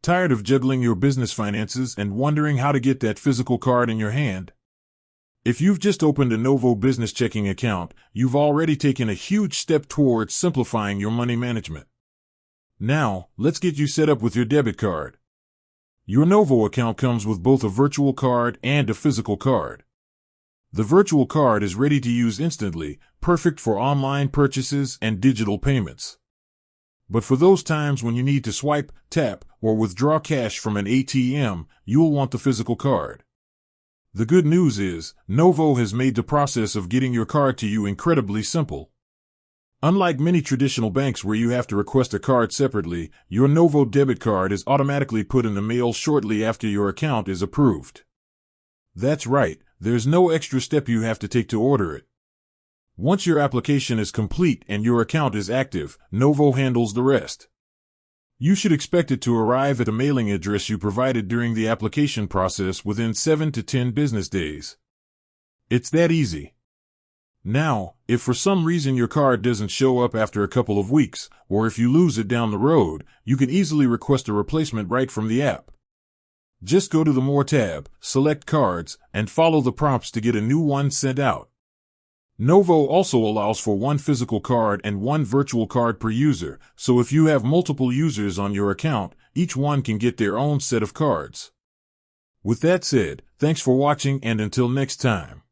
Tired of juggling your business finances and wondering how to get that physical card in your hand? If you've just opened a Novo business checking account, you've already taken a huge step towards simplifying your money management. Now, let's get you set up with your debit card. Your Novo account comes with both a virtual card and a physical card. The virtual card is ready to use instantly, perfect for online purchases and digital payments. But for those times when you need to swipe, tap, or withdraw cash from an ATM, you'll want the physical card. The good news is, Novo has made the process of getting your card to you incredibly simple. Unlike many traditional banks where you have to request a card separately, your Novo debit card is automatically put in the mail shortly after your account is approved. That's right, there's no extra step you have to take to order it. Once your application is complete and your account is active, Novo handles the rest. You should expect it to arrive at the mailing address you provided during the application process within 7 to 10 business days. It's that easy. Now, if for some reason your card doesn't show up after a couple of weeks, or if you lose it down the road, you can easily request a replacement right from the app. Just go to the More tab, select Cards, and follow the prompts to get a new one sent out. Novo also allows for one physical card and one virtual card per user, so if you have multiple users on your account, each one can get their own set of cards. With that said, thanks for watching and until next time.